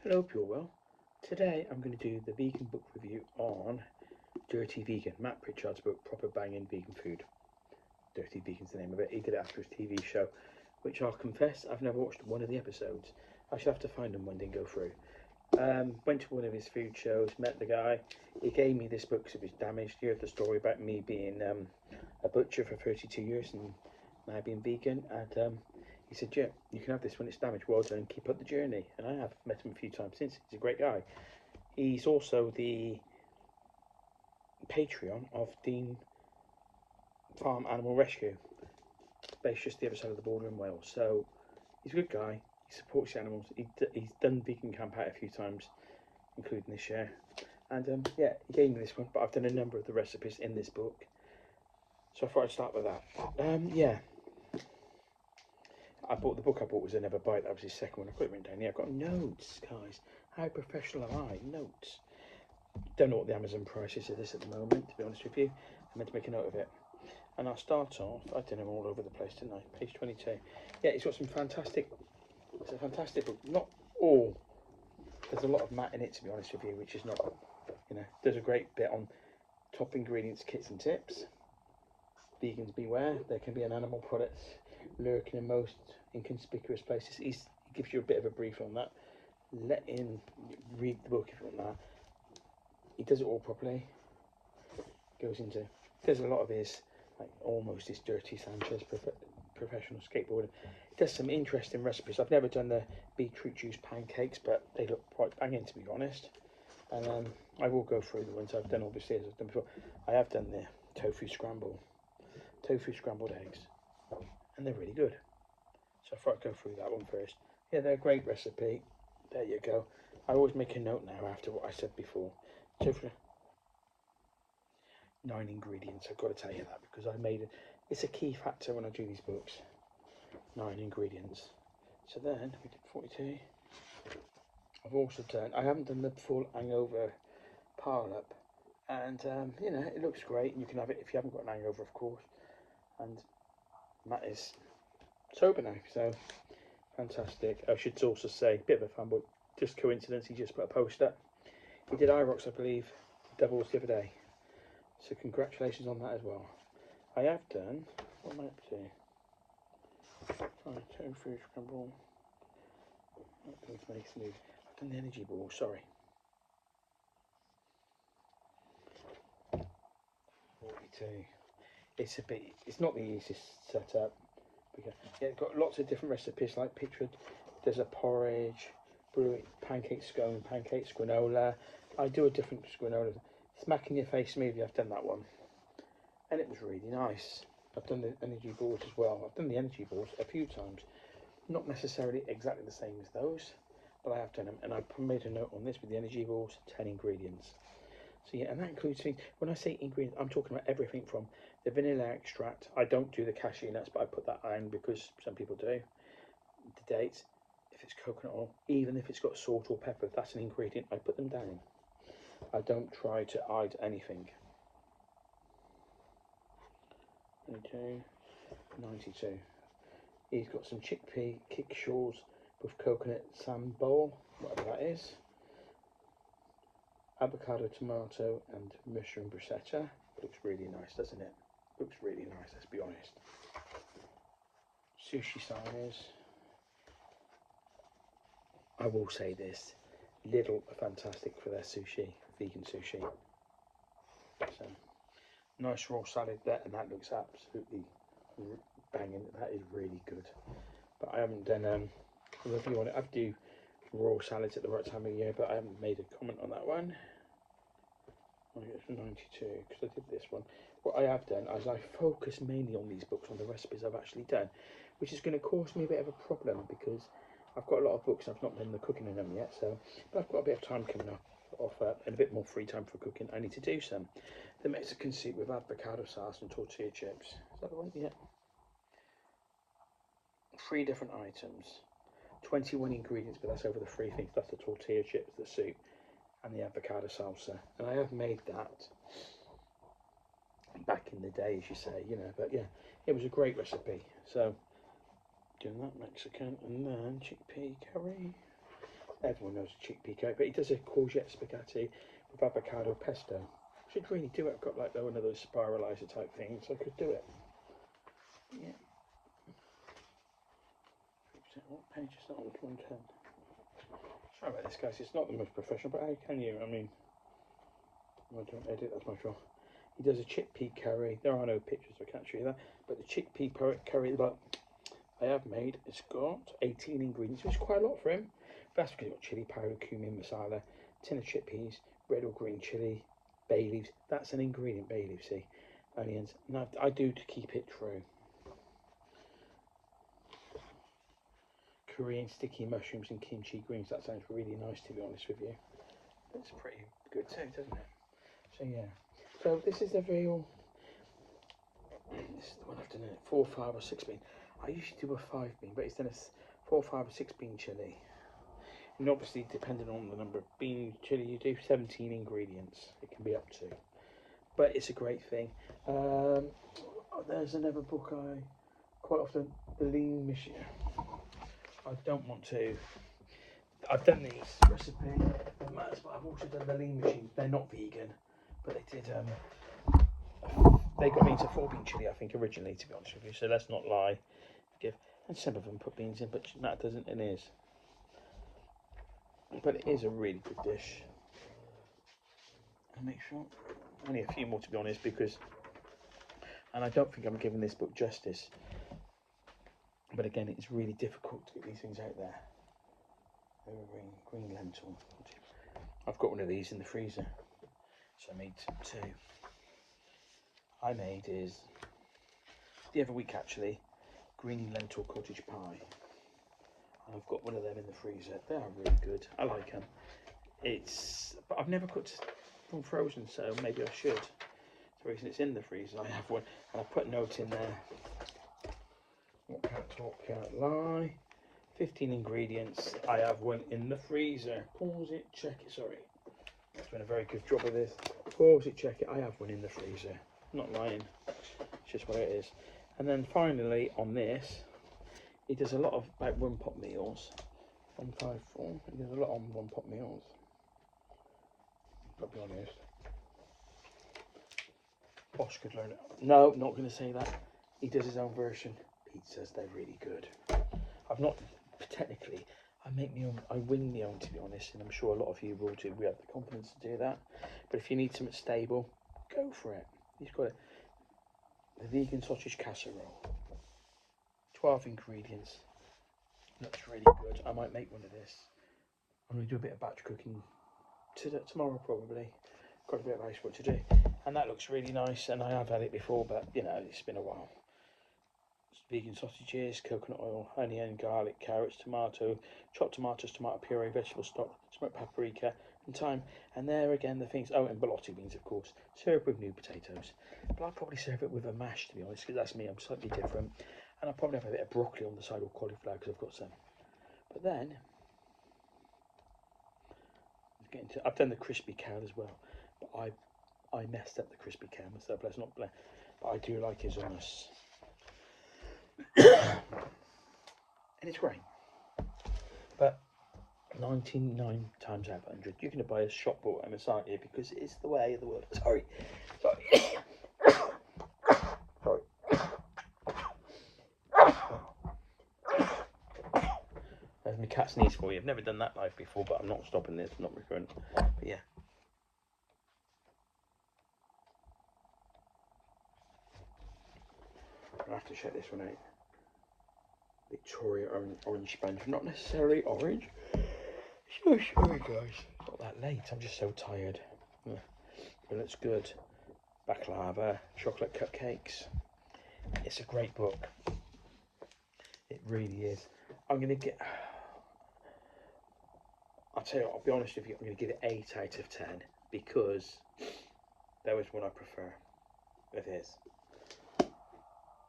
Hello, hope you're well. Today I'm going to do the vegan book review on Dirty Vegan, Matt Pritchard's book, Proper Banging Vegan Food. Dirty Vegan's the name of it. He did it after his TV show, which I'll confess I've never watched one of the episodes. I should have to find them one day and go through. Went to one of his food shows, met the guy. He gave me this book because it was damaged. You heard the story about me being a butcher for 32 years and now being vegan. And he said, yeah, you can have this when it's damaged. Well done, keep up the journey. And I have met him a few times since. He's a great guy. He's also the Patreon of Dean Farm Animal Rescue, based just the other side of the border in Wales. So he's a good guy. He supports the animals. He's done vegan camp out a few times, including this year. And yeah, he gave me this one, but I've done a number of the recipes in this book. So I thought I'd start with that. Yeah. The book I bought was A Never Bite. That was his second one. I've got it written down here. I've got notes, guys. How professional am I? Notes. Don't know what the Amazon prices of this at the moment, to be honest with you. I meant to make a note of it. And I'll start off, I did them all over the place, didn't I? Page 22. Yeah, it's got some fantastic, it's a fantastic book. Not all, there's a lot of Matt in it, to be honest with you, which is not, there's a great bit on top ingredients, kits and tips. Vegans beware, there can be an animal product lurking in most inconspicuous places. He gives you a bit of a brief on that. Let him read the book if you want that. He does it all properly. Goes into, there's a lot of his, like almost his Dirty Sanchez professional skateboarding. He does some interesting recipes. I've never done the beetroot juice pancakes, but they look quite banging, to be honest. And I will go through the ones I've done, obviously, as I've done before. I have done the tofu scrambled eggs, and they're really good. So I thought I'd go through that one first. Yeah, they're a great recipe. There you go. I always make a note now after what I said before. Tofu, 9 ingredients. I've got to tell you that because I made it. It's a key factor when I do these books. 9 ingredients. So then we did 42. I've also done. I haven't done the full hangover pile up, and it looks great. And you can have it if you haven't got an hangover, of course. And Matt is sober now, so fantastic. I should also say, bit of a fanboy, just coincidence, he just put a post up. He did IROX, I believe, doubles the other day. So congratulations on that as well. I have done, what am I up to? Tofu scramble. Make smooth. I've done the energy ball, sorry. 42. It's not the easiest setup. Yeah, it's got lots of different recipes like pictured. There's a porridge, pancake scone, pancake granola. I do a different granola. Smack in your face smoothie, I've done that one. And it was really nice. I've done the energy balls as well. I've done the energy balls a few times. Not necessarily exactly the same as those, but I have done them. And I made a note on this with the energy balls, 10 ingredients. So yeah, and that includes things, when I say ingredients, I'm talking about everything from the vanilla extract. I don't do the cashew nuts, but I put that in because some people do. The dates, if it's coconut oil, even if it's got salt or pepper, if that's an ingredient, I put them down. I don't try to hide anything. 92. He's got some chickpea kickshaws with coconut sand bowl, whatever that is. Avocado, tomato, and mushroom bruschetta. Looks really nice, doesn't it? Looks really nice, let's be honest. Sushi signers. I will say this, Lidl are fantastic for their sushi, vegan sushi. So, nice raw salad there, and that looks absolutely banging. That is really good. But I haven't done a review on it. I do raw salads at the right time of year, but I haven't made a comment on that one. I get from 92 because I did this one. What I have done is I focus mainly on these books, on the recipes I've actually done, which is going to cause me a bit of a problem because I've got a lot of books and I've not done the cooking in them yet. So, but I've got a bit of time coming off and a bit more free time for cooking. I need to do some. The Mexican soup with avocado sauce and tortilla chips. Is that the one? Yeah. 3 different items, 21 ingredients, but that's over the 3 things. That's the tortilla chips, the soup, and the avocado salsa. And I have made that back in the day, as you say, but yeah, it was a great recipe. So doing that Mexican, and then chickpea curry, Everyone knows a chickpea curry, but he does a courgette spaghetti with avocado pesto. I should really do it. I've got like one of those spiralizer type things, so I could do it. Yeah. What page is that on? 110. Sorry about this, guys. It's not the most professional, but how can you? I mean, I don't edit, that's my job. He does a chickpea curry. There are no pictures, I can't show you that. But the chickpea curry that I have made, it's got 18 ingredients, which is quite a lot for him. But that's because you've got chili powder, cumin, masala, tin of chickpeas, red or green chili, bay leaves. That's an ingredient, bay leaves, see? Onions. Now, I do to keep it true. Korean sticky mushrooms and kimchi greens. That sounds really nice, to be honest with you. It's pretty good too, doesn't it? So yeah. So this is the real. This is the one I've done it. 4, 5, or 6 bean. I usually do a 5 bean, but it's done a 4, 5, or 6 bean chili. And obviously, depending on the number of bean chili you do, 17 ingredients it can be up to. But it's a great thing. There's another book I quite often, the Lean Machine. I don't want to. I've done these recipe, but I've also done the Lean Machine. They're not vegan, but they did. They got me into 4 bean chili, I think, originally, to be honest with you. So let's not lie. And some of them put beans in, but that doesn't. It is. But it is a really good dish. And make sure only a few more, to be honest, because. And I don't think I'm giving this book justice. But again, it's really difficult to get these things out there. Green lentil. I've got one of these in the freezer, so I made 2. I made is the other week actually, green lentil cottage pie. And I've got one of them in the freezer. They are really good. I like them. But I've never cooked from frozen, so maybe I should. The reason it's in the freezer, I have one, and I put a note in there. Can't talk, can't lie. 15 ingredients. I have one in the freezer. Pause it, check it. Sorry, I've done a very good job of this. Pause it, check it. I have one in the freezer. I'm not lying. It's just what it is. And then finally on this, he does a lot of like 1 pot meals. 154. He does a lot on 1 pot meals. I'll be honest. Bosch could learn it. No, not going to say that. He does his own version. Pizzas, they're really good. I've not technically. I make my own. I wing my own, to be honest, and I'm sure a lot of you will too. We have the confidence to do that. But if you need something stable, go for it. He's got the vegan sausage casserole. 12 ingredients. Looks really good. I might make one of this. I'm going to do a bit of batch cooking tomorrow probably. Got a bit of ice work to do, and that looks really nice. And I have had it before, but you know, it's been a while. Vegan sausages, coconut oil, onion, garlic, carrots, tomato, chopped tomatoes, tomato puree, vegetable stock, smoked paprika, and thyme. And there again the things. Oh, and ballotti beans, of course. Served with new potatoes. But I'll probably serve it with a mash, to be honest, because that's me. I'm slightly different. And I'll probably have a bit of broccoli on the side or cauliflower because I've got some. But then I've done the crispy cow as well, but I messed up the crispy cow myself. Let's not blame. But I do like his hummus. And it's great, but 99 times out of 100 you're going to buy a shop bought hummus, aren't you, because it's the way of the world. Sorry. There's my cat sneeze for you. I've never done that live before, but I'm not stopping this. I'm not recurrent, but yeah. I'll have to check this one out. Victoria orange sponge, not necessarily orange. So sorry guys, it's not that late, I'm just so tired. But it's good. Baklava, chocolate cupcakes. It's a great book. It really is. I'm gonna get. I'll tell you what, I'll be honest with you, I'm gonna give it 8 out of 10 because there was one I prefer. It is.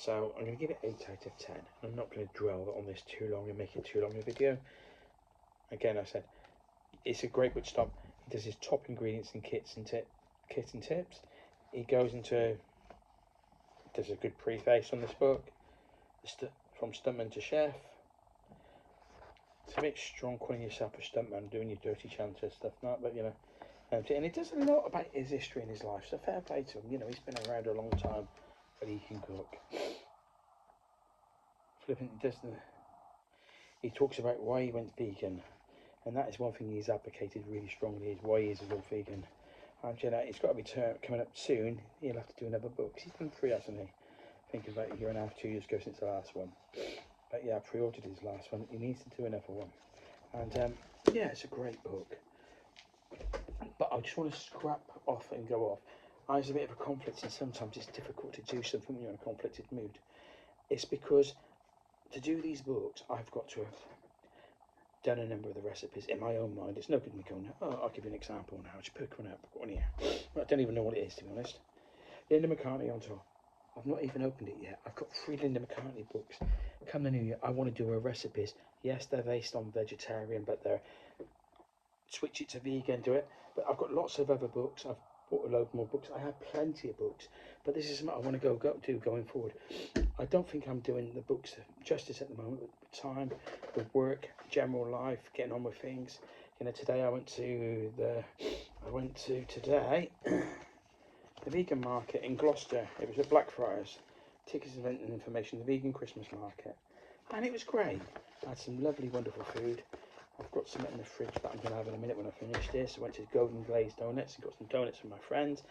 So I'm going to give it 8 out of 10. I'm not going to dwell on this too long and make it too long a video. Again, I said it's a great book to stop. He does his top ingredients and kits and tips. He goes into, does a good preface on this book, from stuntman to chef. It's a bit strong calling yourself a stuntman, doing your dirty chanter stuff, not, but you know. And it does a lot about his history and his life, so fair play to him. You know, he's been around a long time, but he can cook. Flipping, he talks about why he went vegan, and that is one thing he's advocated really strongly, is why he is a real vegan. And you know, it's got to be coming up soon. He'll have to do another book. He's done 3, hasn't he? Thinking about a year and a half, 2 years ago since the last one. But yeah, I pre-ordered his last one. He needs to do another one. And yeah, it's a great book. But I just want to scrap off and go off. I was a bit of a conflict, and sometimes it's difficult to do something when you're in a conflicted mood. It's because to do these books, I've got to have done a number of the recipes in my own mind. It's no good me going, oh, I'll give you an example now. Just pick one up, put one here. I don't even know what it is, to be honest. Linda McCartney on top. I've not even opened it yet. I've got 3 Linda McCartney books. Come the new year, I want to do her recipes. Yes, they're based on vegetarian, but they're switch it to vegan, do it. But I've got lots of other books. I've bought a load more books. I have plenty of books, but this is what I want to do going forward. I don't think I'm doing the books justice at the moment. With time, with work, general life, getting on with things. You know, today I went to today the vegan market in Gloucester. It was at Blackfriars. Tickets, event and information, the vegan Christmas market. And it was great. I had some lovely, wonderful food. I've got some in the fridge that I'm going to have in a minute when I finish this. I went to Golden Glazed Donuts and got some donuts from my friends.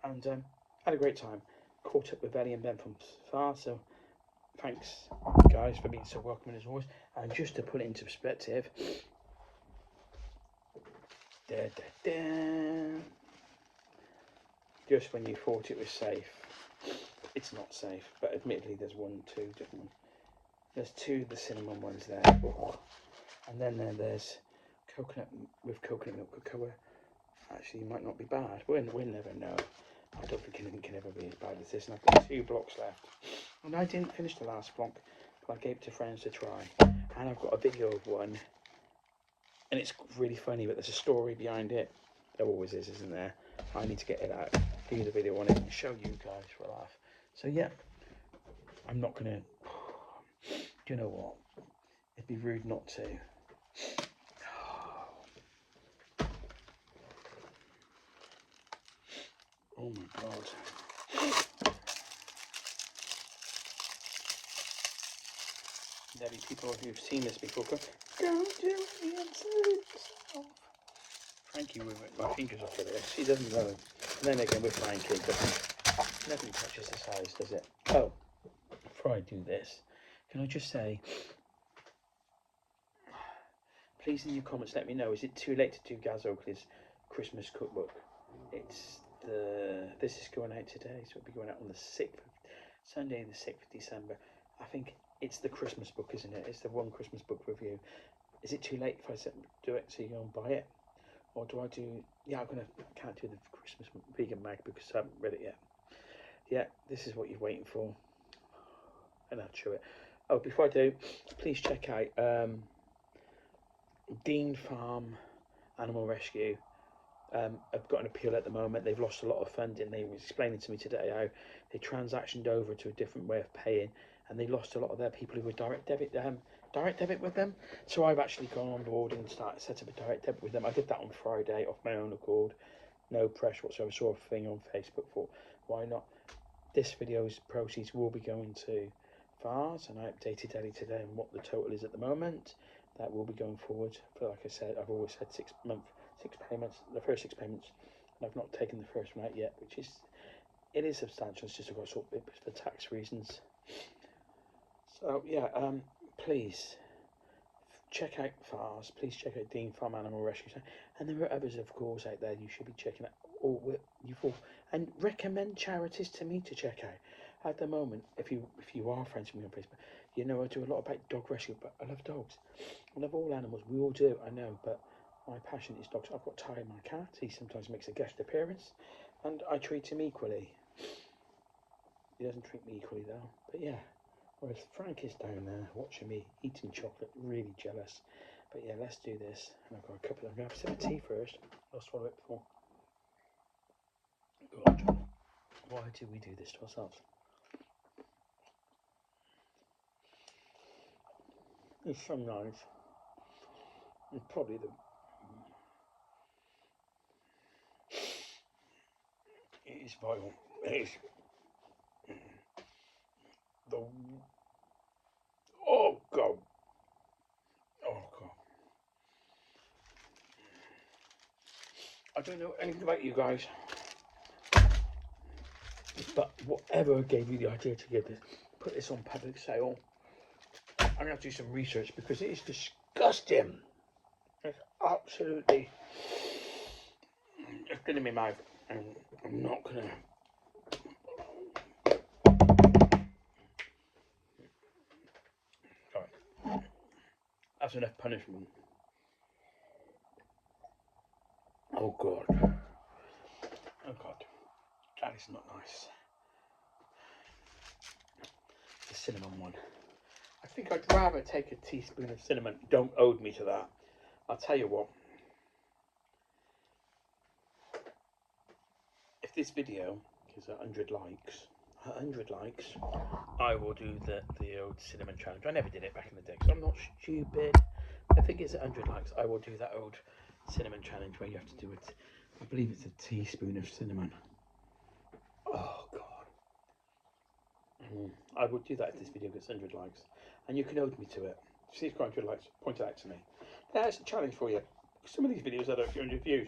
And had a great time. Caught up with Ellie and Ben from far. So thanks, guys, for being so welcoming as always. And just to put it into perspective, just when you thought it was safe, it's not safe. But admittedly, there's 1, 2 different ones. There's 2 the cinnamon ones there. And then there's coconut with coconut milk cocoa. Actually, might not be bad. We'll never know. I don't think anything can ever be as bad as this. And I've got 2 blocks left. And I didn't finish the last block, but I gave it to friends to try. And I've got a video of one. And it's really funny, but there's a story behind it. There always is, isn't there? I need to get it out, do the video on it, and show you guys for a laugh. So yeah, I'm not going to... Do you know what? It'd be rude not to. Oh my God. There'll be people who've seen this before go, don't do it yourself. Frankie with my fingers off of this. She doesn't know. And then again with Frankie, nothing touches the size, does it? Oh, before I do this, can I just say, please in your comments let me know, is it too late to do Gaz Oakley's Christmas cookbook? This is going out today, so it'll be going out on the 6th, Sunday the 6th of December. I think it's the Christmas book, isn't it? It's the one Christmas book review. Is it too late if I do it so you go and buy it? Or do I do, yeah, I can't do the Christmas vegan mag because I haven't read it yet. Yeah, this is what you're waiting for. And I'll chew it. Oh, before I do, please check out Dean Farm Animal Rescue. I've got an appeal at the moment. They've lost a lot of funding. They were explaining to me today how they transactioned over to a different way of paying, and they lost a lot of their people who were direct debit with them. So I've actually gone on board and set up a direct debit with them. I did that on Friday off my own accord, no pressure whatsoever. I saw a thing on Facebook for why not. This video's proceeds will be going to FARS, and I updated Ellie today on what the total is at the moment. That will be going forward. But like I said, I've always had 6 payments, the first 6 payments, and I've not taken the first one out yet, which is substantial. It's just I've got to sort it for tax reasons. So yeah, please check out FARS. Please check out Dean Farm Animal Rescue, and there are others, of course, out there you should be checking out. And recommend charities to me to check out. At the moment, if you are friends with me on Facebook, you know I do a lot about dog rescue, but I love dogs. I love all animals. We all do, I know, but my passion is dogs. I've got Ty, my cat. He sometimes makes a guest appearance, and I treat him equally. He doesn't treat me equally though, but yeah. Whereas Frank is down there watching me eating chocolate, really jealous. But yeah, let's do this. And I've got a couple. I'm gonna have a sip of tea first. I'll swallow it before. Go on, John. Why do we do this to ourselves? It's so nice. It's probably it is vital. It is the, oh God. Oh God. I don't know anything about you guys, but whatever gave you the idea to get this, put this on public sale, I'm gonna have to do some research because it is disgusting. It's absolutely, it's getting in my mouth, and I'm not gonna. Sorry, that's enough punishment. Oh God, oh God, that is not nice. The cinnamon one. I think I'd rather take a teaspoon of cinnamon. Don't hold me to that. I'll tell you what. If this video is 100 likes, I will do the old cinnamon challenge. I never did it back in the day because I'm not stupid. I think it's 100 likes. I will do that old cinnamon challenge where you have to do it. I believe it's a teaspoon of cinnamon. Oh God. I would do that if this video gets 100 likes, and you can hold me to it. See it's got 100 likes, point it out to me. That's a challenge for you. Some of these videos had a few hundred views.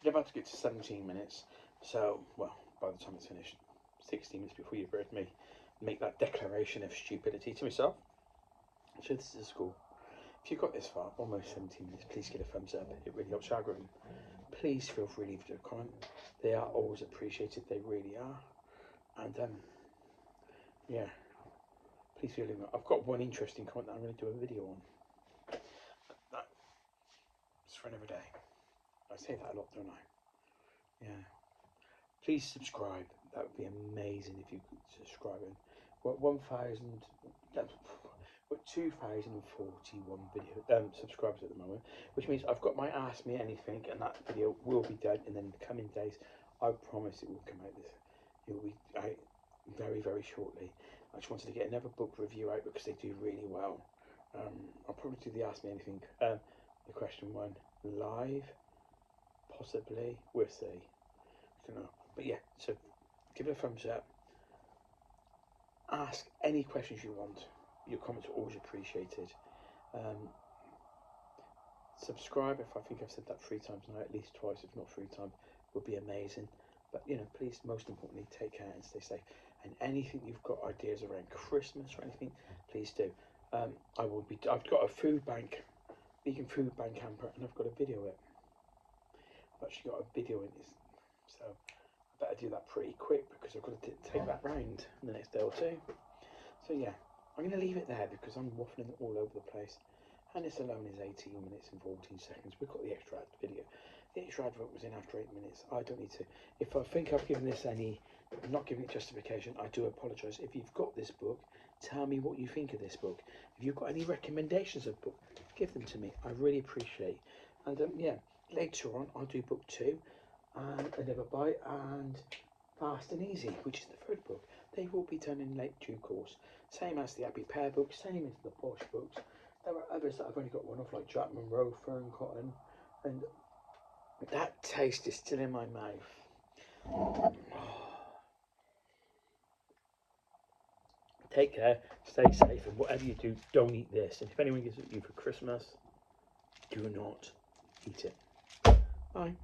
You're about to get to 17 minutes, so, well, by the time it's finished, 16 minutes before you've heard me make that declaration of stupidity to myself. So this is cool. If you got this far, almost 17 minutes, please get a thumbs up. It really helps the algorithm. Please feel free to leave a comment. They are always appreciated. They really are. And yeah, please feel in. I've got one interesting comment that I'm going to do a video on. That's for another day. I say that a lot, don't I? Yeah. Please subscribe. That would be amazing if you could subscribe. And what 2,041 video subscribers at the moment, which means I've got my Ask Me Anything, and that video will be done. And then in the coming days, I promise it will come out. It will be very, very shortly. I just wanted to get another book review out because they do really well. I'll probably do the Ask Me Anything, the question one live, possibly. We'll see. I don't know. But yeah, so give it a thumbs up. Ask any questions you want. Your comments are always appreciated. Subscribe, if I think I've said that 3 times now, at least twice, if not 3 times, would be amazing. But you know, please, most importantly, take care and stay safe. And anything you've got ideas around Christmas or anything, please do. I've got a food bank, vegan food bank hamper, and I've got a video in it. I've actually got a video in this, so I better do that pretty quick because I've got to take that round in the next day or two. So yeah, I'm going to leave it there because I'm waffling all over the place. And this alone is 18 minutes and 14 seconds. We've got the extra ad video. The extra advert was in after 8 minutes. I don't need to. If I think I've given this not giving it justification, I do apologise. If you've got this book, tell me what you think of this book. If you've got any recommendations of book, give them to me. I really appreciate. And yeah, later on I'll do book 2, and Another Bite, and Fast and Easy, which is the 3rd book. They will be done in late due course. Same as the Happy Pear book, same as the Posh books. There are others that I've only got one off, like Jack Monroe, Fern Cotton, and that taste is still in my mouth. Take care, stay safe, and whatever you do, don't eat this. And if anyone gives it to you for Christmas, do not eat it. Bye.